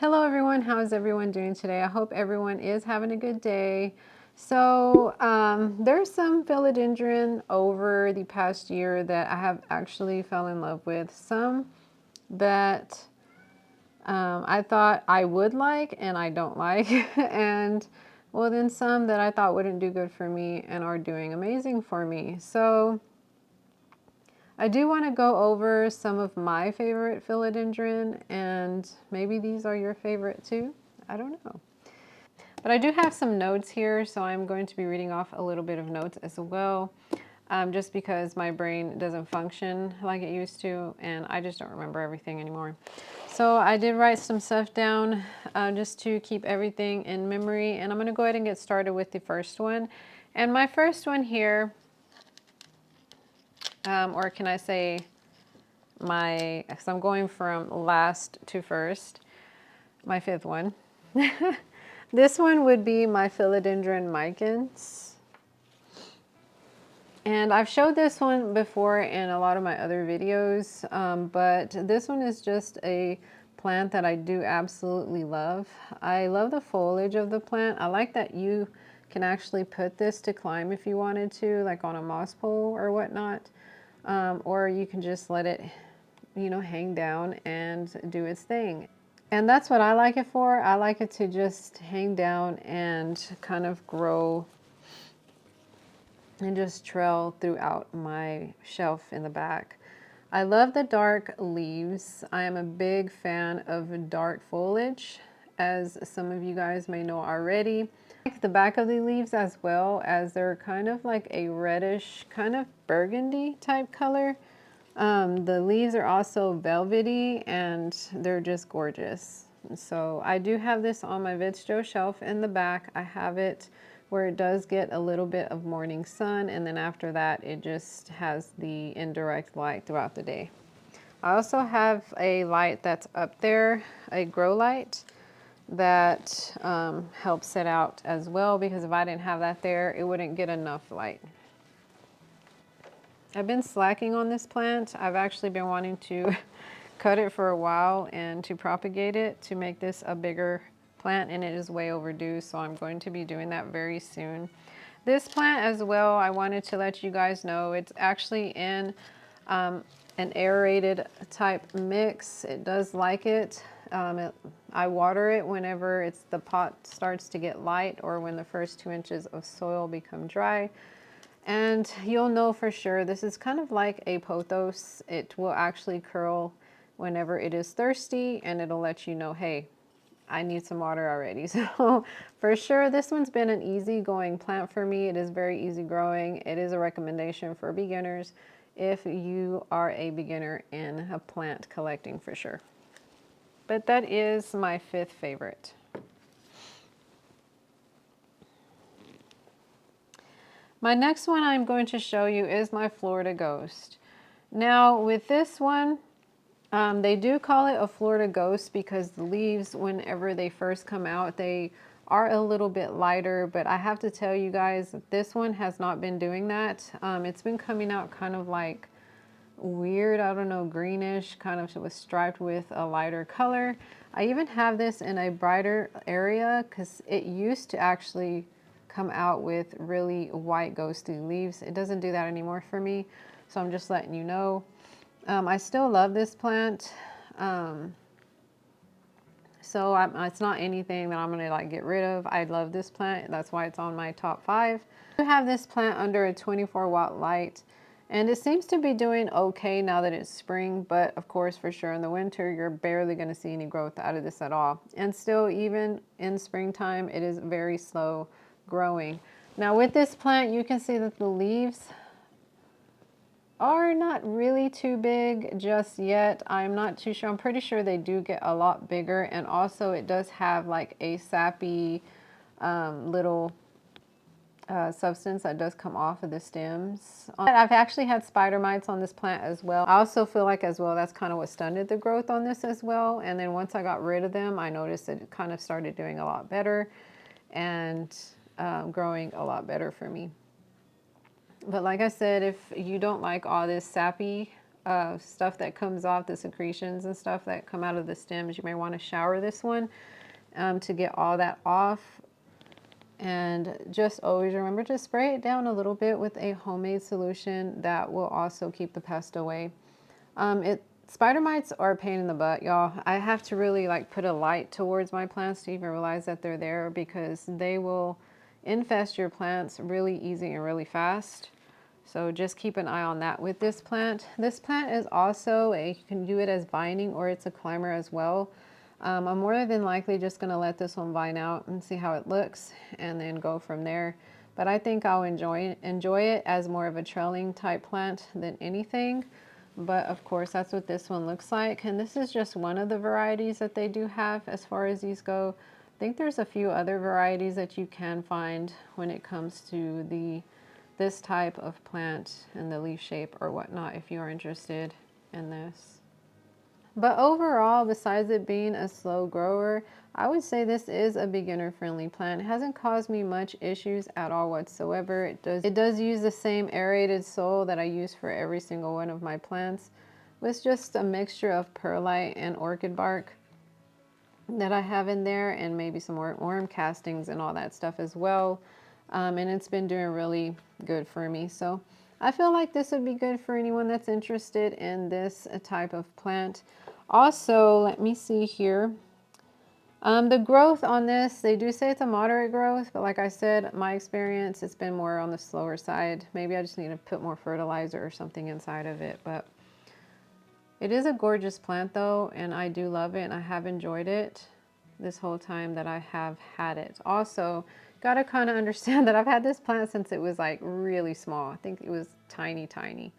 Hello everyone, how is everyone doing today? I hope everyone is having a good day. So there's some philodendron over the past year that I have actually fell in love with. Some that I thought I would like and I don't like. And well, then some that I thought wouldn't do good for me and are doing amazing for me. So I do want to go over some of my favorite philodendron, and maybe these are your favorite too. I don't know. But I do have some notes here, so I'm going to be reading off a little bit of notes as well, just because my brain doesn't function like it used to, and I just don't remember everything anymore. So I did write some stuff down just to keep everything in memory, and I'm going to go ahead and get started with the first one. And my first one here, or can I say because I'm going from last to first, my fifth one. This one would be my Philodendron micans. And I've showed this one before in a lot of my other videos, but this one is just a plant that I do absolutely love. I love the foliage of the plant. I like that you can actually put this to climb if you wanted to, like on a moss pole or whatnot, or you can just let it, hang down and do its thing. And that's what I like it for. I like it to just hang down and kind of grow and just trail throughout my shelf in the back. I love the dark leaves. I am a big fan of dark foliage, as some of you guys may know already. I like the back of the leaves as well, as they're kind of like a reddish, kind of burgundy type color. The leaves are also velvety and they're just gorgeous. So I do have this on my VidStro shelf in the back. I have it where it does get a little bit of morning sun, and then after that it just has the indirect light throughout the day. I also have a light that's up there, a grow light that helps set out as well, because if I didn't have that there, it wouldn't get enough light. I've been slacking on this plant. I've actually been wanting to cut it for a while and to propagate it to make this a bigger plant, and it is way overdue, so I'm going to be doing that very soon. This plant as well, I wanted to let you guys know, it's actually in an aerated type mix. It does like it. I water it whenever the pot starts to get light, or when the first 2 inches of soil become dry. And you'll know for sure, this is kind of like a pothos. It will actually curl whenever it is thirsty, and it'll let you know, hey, I need some water already. So for sure, this one's been an easy going plant for me. It is very easy growing. It is a recommendation for beginners if you are a beginner in a plant collecting, for sure. But that is my fifth favorite. My next one I'm going to show you is my Florida Ghost. Now with this one, they do call it a Florida Ghost because the leaves, whenever they first come out, they are a little bit lighter, but I have to tell you guys, this one has not been doing that. It's been coming out kind of like weird, I don't know, greenish, kind of was striped with a lighter color. I even have this in a brighter area because it used to actually come out with really white ghosty leaves. It doesn't do that anymore for me, so I'm just letting you know. I still love this plant, so it's not anything that I'm gonna like get rid of. I love this plant, that's why it's on my top 5. I have this plant under a 24-watt light, and it seems to be doing okay now that it's spring, but of course for sure in the winter you're barely gonna see any growth out of this at all. And still, even in springtime, it is very slow growing. Now with this plant, you can see that the leaves are not really too big just yet. I'm not too sure. I'm pretty sure they do get a lot bigger, and also it does have like a sappy little substance that does come off of the stems. I've actually had spider mites on this plant as well. I also feel like as well that's kind of what stunted the growth on this as well, and then once I got rid of them, I noticed that it kind of started doing a lot better and growing a lot better for me. But like I said, if you don't like all this sappy stuff that comes off, the secretions and stuff that come out of the stems. You may want to shower this one to get all that off. And just always remember to spray it down a little bit with a homemade solution that will also keep the pest away. Spider mites are a pain in the butt, y'all. I have to really like put a light towards my plants to even realize that they're there, because they will infest your plants really easy and really fast. So just keep an eye on that with this plant. This plant is also you can do it as vining, or it's a climber as well. I'm more than likely just going to let this one vine out and see how it looks and then go from there. But I think I'll enjoy it as more of a trailing type plant than anything. But of course, that's what this one looks like. And this is just one of the varieties that they do have as far as these go. I think there's a few other varieties that you can find when it comes to this type of plant and the leaf shape or whatnot, if you are interested in this. But overall, besides it being a slow grower, I would say this is a beginner friendly plant. It hasn't caused me much issues at all whatsoever. It does use the same aerated soil that I use for every single one of my plants, with just a mixture of perlite and orchid bark that I have in there, and maybe some worm castings and all that stuff as well. And it's been doing really good for me. So I feel like this would be good for anyone that's interested in this type of plant. Also, let me see here. The growth on this, they do say it's a moderate growth, but like I said, my experience, it's been more on the slower side. Maybe I just need to put more fertilizer or something inside of it, but it is a gorgeous plant though, and I do love it, and I have enjoyed it this whole time that I have had it. Also, gotta kind of understand that I've had this plant since it was like really small. I think it was tiny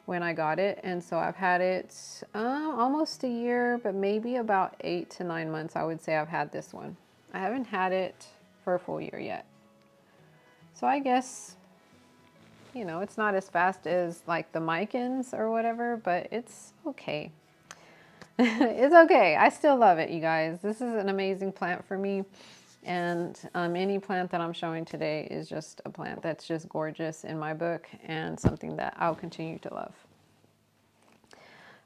when I got it, and so I've had it almost a year, but maybe about 8 to 9 months I would say I've had this one. I haven't had it for a full year yet. So I guess, you know, it's not as fast as like the Micans or whatever, but it's okay. It's okay. I still love it, you guys. This is an amazing plant for me. And any plant that I'm showing today is just a plant that's just gorgeous in my book, and something that I'll continue to love.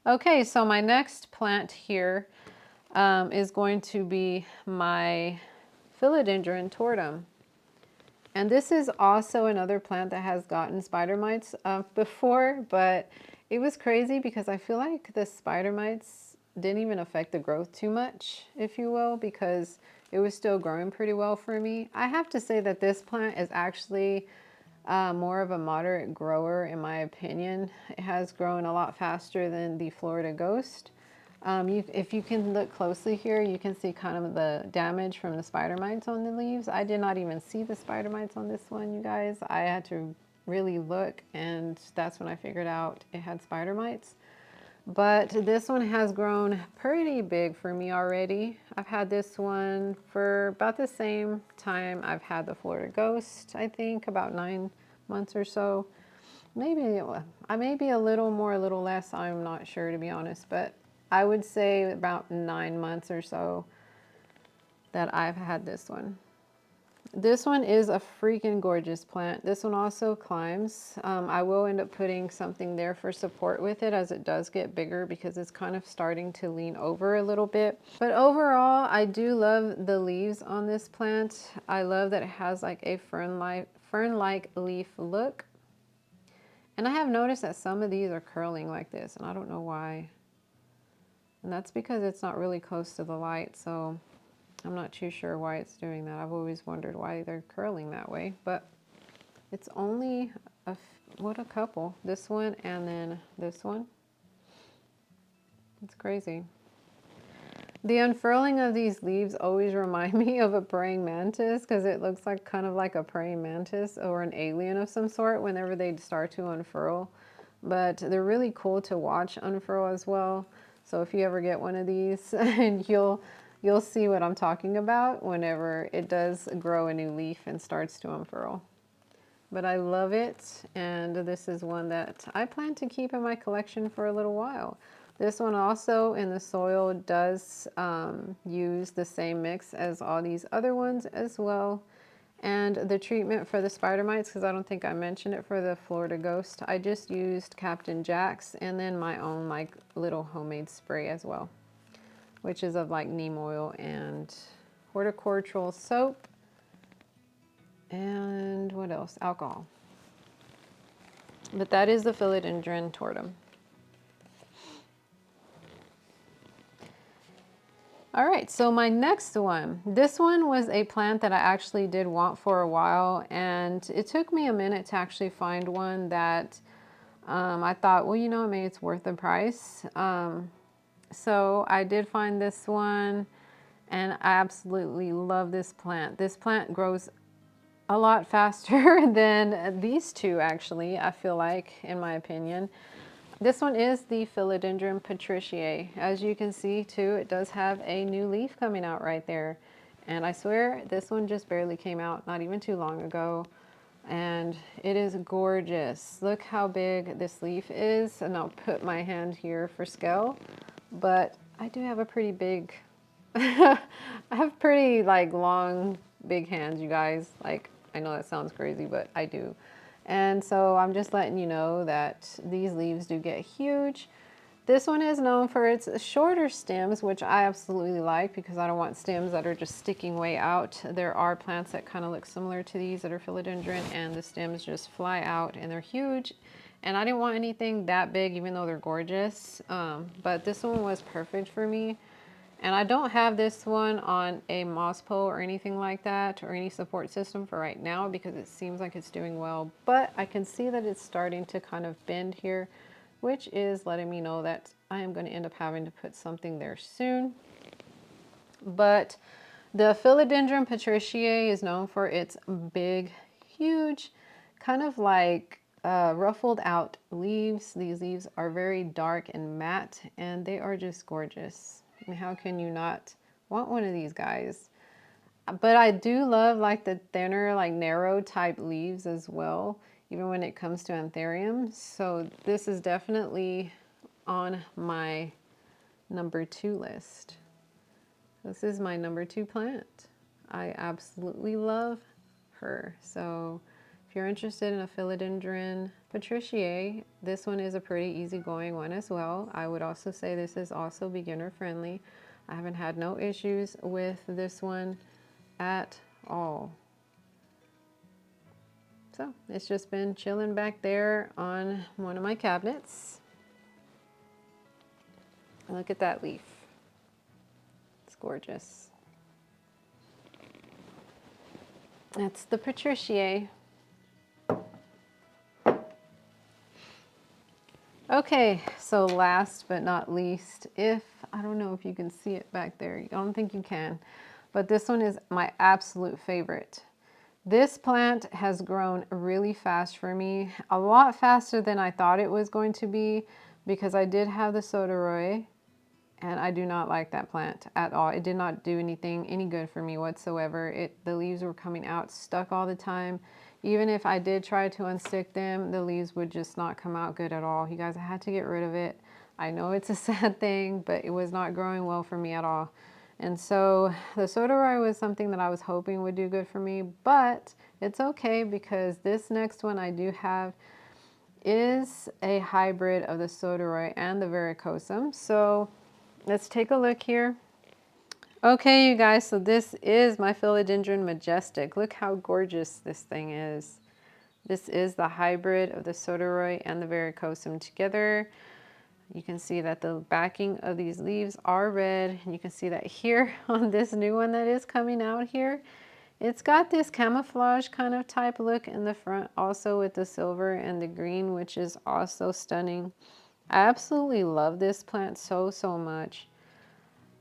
Okay, so my next plant here is going to be my Filidendrintorum. And this is also another plant that has gotten spider mites before, but it was crazy because I feel like the spider mites didn't even affect the growth too much, if you will, because it was still growing pretty well for me. I have to say that this plant is actually more of a moderate grower in my opinion. It has grown a lot faster than the Florida Ghost. If you can look closely here, you can see kind of the damage from the spider mites on the leaves. I did not even see the spider mites on this one, you guys. I had to really look, and that's when I figured out it had spider mites. But this one has grown pretty big for me already. I've had this one for about the same time I've had the Florida Ghost, I think, about 9 months or so. Maybe I may be a little more, a little less, I'm not sure to be honest, but I would say about 9 months or so that I've had this one. This one is a freaking gorgeous plant. This one also climbs. I will end up putting something there for support with it as it does get bigger, because it's kind of starting to lean over a little bit. But overall, I do love the leaves on this plant. I love that it has like a fern-like leaf look. And I have noticed that some of these are curling like this, and I don't know why. And that's because it's not really close to the light, so I'm not too sure why it's doing that. I've always wondered why they're curling that way, but it's only a couple. This one and then this one. It's crazy. The unfurling of these leaves always remind me of a praying mantis, because it looks like kind of like a praying mantis or an alien of some sort whenever they start to unfurl. But they're really cool to watch unfurl as well. So if you ever get one of these, and you'll see what I'm talking about whenever it does grow a new leaf and starts to unfurl. But I love it, and this is one that I plan to keep in my collection for a little while. This one also in the soil does use the same mix as all these other ones as well. And the treatment for the spider mites, because I don't think I mentioned it for the Florida Ghost, I just used Captain Jack's and then my own like little homemade spray as well, which is of like neem oil and horticultural soap and what else? Alcohol. But that is the Filidendrintorum. All right, so my next one. This one was a plant that I actually did want for a while, and it took me a minute to actually find one that I thought, well, you know, maybe it's worth the price. So I did find this one, and I absolutely love this plant. This plant grows a lot faster than these two, actually, I feel like, in my opinion. This one is the Filidendrintorum Patricia. As you can see too, it does have a new leaf coming out right there. And I swear this one just barely came out not even too long ago. And it is gorgeous. Look how big this leaf is. And I'll put my hand here for scale. But I do have a pretty big, I have pretty like long, big hands, you guys. Like, I know that sounds crazy, but I do. And so I'm just letting you know that these leaves do get huge. This one is known for its shorter stems, which I absolutely like because I don't want stems that are just sticking way out. There are plants that kind of look similar to these that are philodendron, and the stems just fly out and they're huge. And I didn't want anything that big, even though they're gorgeous. But this one was perfect for me. And I don't have this one on a moss pole or anything like that, or any support system for right now because it seems like it's doing well. But I can see that it's starting to kind of bend here, which is letting me know that I am going to end up having to put something there soon. But the Philodendron Patricia is known for its big, huge, kind of like ruffled out leaves. These leaves are very dark and matte, and they are just gorgeous. And how can you not want one of these guys? But I do love like the thinner, like narrow type leaves as well, even when it comes to anthuriums. So this is definitely on my number 2 list. This is my number 2 plant. I absolutely love her. So if you're interested in a Philodendron Patricia, this one is a pretty easygoing one as well. I would also say this is also beginner friendly. I haven't had no issues with this one at all. So it's just been chilling back there on one of my cabinets. Look at that leaf. It's gorgeous. That's the Patricia. Okay, so last but not least, I don't know if you can see it back there. I don't think you can, but this one is my absolute favorite. This plant has grown really fast for me, a lot faster than I thought it was going to be, because I did have the Soderoy, and I do not like that plant at all. It did not do any good for me whatsoever. The leaves were coming out stuck all the time. Even if I did try to unstick them, the leaves would just not come out good at all. You guys, I had to get rid of it. I know it's a sad thing, but it was not growing well for me at all. And so the Soderoy was something that I was hoping would do good for me, but it's okay because this next one I do have is a hybrid of the Soderoy and the Varicosum. So let's take a look here. Okay, you guys, so this is my Filidendrin Majestic. Look how gorgeous this thing is. This is the hybrid of the Soderoy and the Varicosum together. You can see that the backing of these leaves are red. And you can see that here on this new one that is coming out here, it's got this camouflage kind of type look in the front, also with the silver and the green, which is also stunning. I absolutely love this plant so much.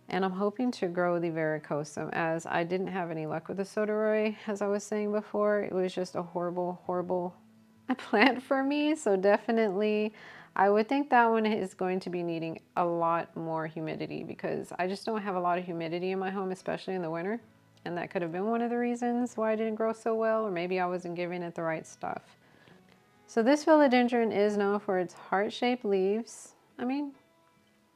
And I'm hoping to grow the Varicosum, as I didn't have any luck with the Soderoy, as I was saying before. It was just a horrible plant for me. So definitely, I would think that one is going to be needing a lot more humidity, because I just don't have a lot of humidity in my home, especially in the winter. And that could have been one of the reasons why I didn't grow so well, or maybe I wasn't giving it the right stuff. So this philodendron is known for its heart-shaped leaves. I mean,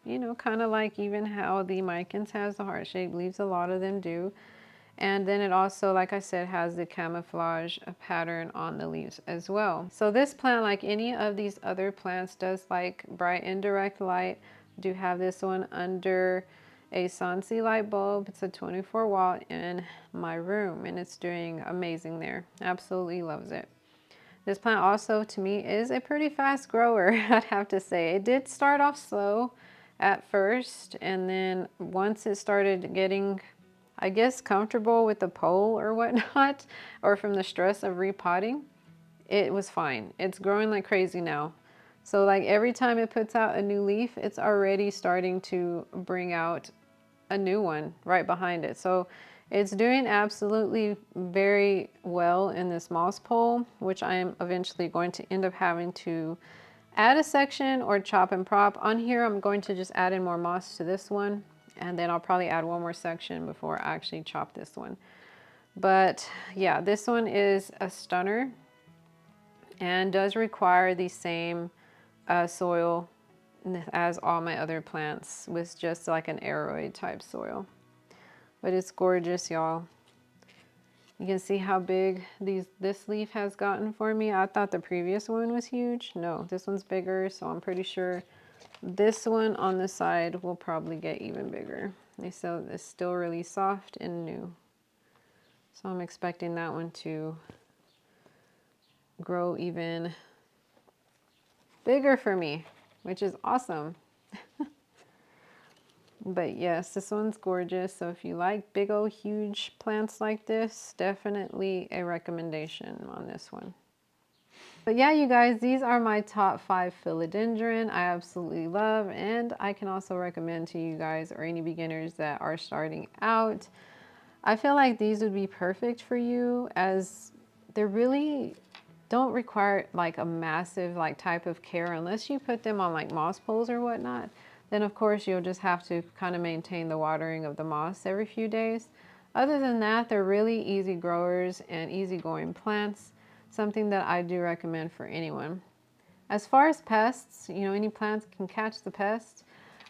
you know, kind of like even how the Micans has the heart-shaped leaves, a lot of them do. And then it also, like I said, has the camouflage pattern on the leaves as well. So this plant, like any of these other plants, does like bright indirect light. I do have this one under a Sansi light bulb. It's a 24 watt in my room, and it's doing amazing there. Absolutely loves it. This plant also, to me, is a pretty fast grower, I'd have to say. It did start off slow at first, and then once it started getting, I guess, comfortable with the pole or whatnot, or from the stress of repotting, it was fine. It's growing like crazy now. So like every time it puts out a new leaf, it's already starting to bring out a new one right behind it. So it's doing absolutely very well in this moss pole, which I am eventually going to end up having to add a section or chop and prop. On here, I'm going to just add in more moss to this one, and then I'll probably add one more section before I actually chop this one. But yeah, this one is a stunner and does require the same soil as all my other plants, with just like an aeroid type soil. But it's gorgeous, y'all. You can see how big this leaf has gotten for me. I thought the previous one was huge. No, this one's bigger, so I'm pretty sure this one on the side will probably get even bigger. So it's still really soft and new. So I'm expecting that one to grow even bigger for me, which is awesome. But yes, this one's gorgeous. So if you like big old huge plants like this, definitely a recommendation on this one. But yeah, you guys, these are my top 5 philodendron I absolutely love, and I can also recommend to you guys or any beginners that are starting out. I feel like these would be perfect for you, as they really don't require like a massive like type of care unless you put them on like moss poles or whatnot. Then of course you'll just have to kind of maintain the watering of the moss every few days. Other than that, they're really easy growers and easygoing plants, something that I do recommend for anyone. As far as pests, you know, any plants can catch the pests.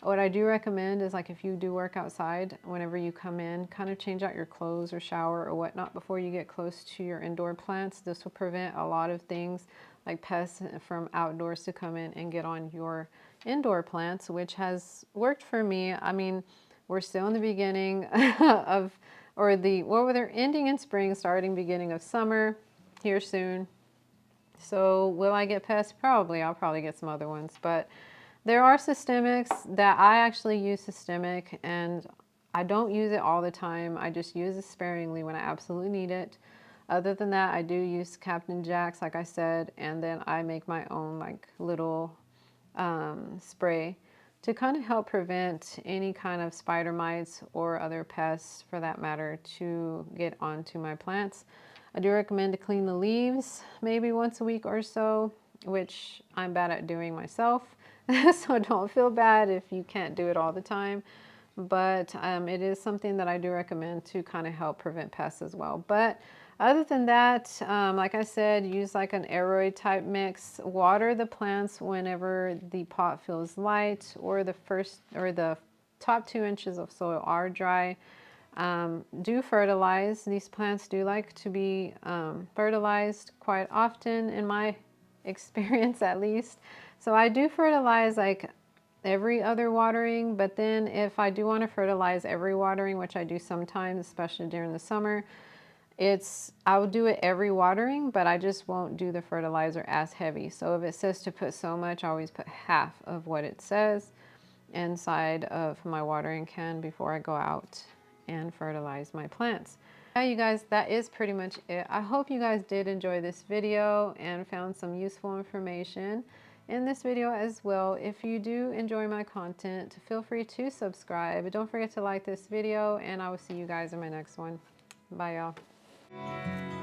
What I do recommend is, like, if you do work outside, whenever you come in, kind of change out your clothes or shower or whatnot before you get close to your indoor plants. This will prevent a lot of things like pests from outdoors to come in and get on your indoor plants, which has worked for me. I mean, we're still in the beginning of, they're ending in spring, starting beginning of summer here soon. So will I get pests? Probably. I'll probably get some other ones, but there are systemics that I actually use systemic, and I don't use it all the time. I just use it sparingly when I absolutely need it. Other than that, I do use Captain Jack's, like I said, and then I make my own like little spray to kind of help prevent any kind of spider mites or other pests, for that matter, to get onto my plants. I do recommend to clean the leaves maybe once a week or so, which I'm bad at doing myself. So don't feel bad if you can't do it all the time. But it is something that I do recommend to kind of help prevent pests as well. But other than that, like I said, use like an aeroid type mix. Water the plants whenever the pot feels light, or the top 2 inches of soil are dry. Do fertilize. These plants do like to be fertilized quite often, in my experience at least. So I do fertilize like every other watering, but then if I do want to fertilize every watering, which I do sometimes, especially during the summer, I'll do it every watering, but I just won't do the fertilizer as heavy. So if it says to put so much, I always put half of what it says inside of my watering can before I go out and fertilize my plants. Yeah, you guys, that is pretty much it. I hope you guys did enjoy this video and found some useful information in this video as well. If you do enjoy my content, feel free to subscribe. Don't forget to like this video, and I will see you guys in my next one. Bye, y'all.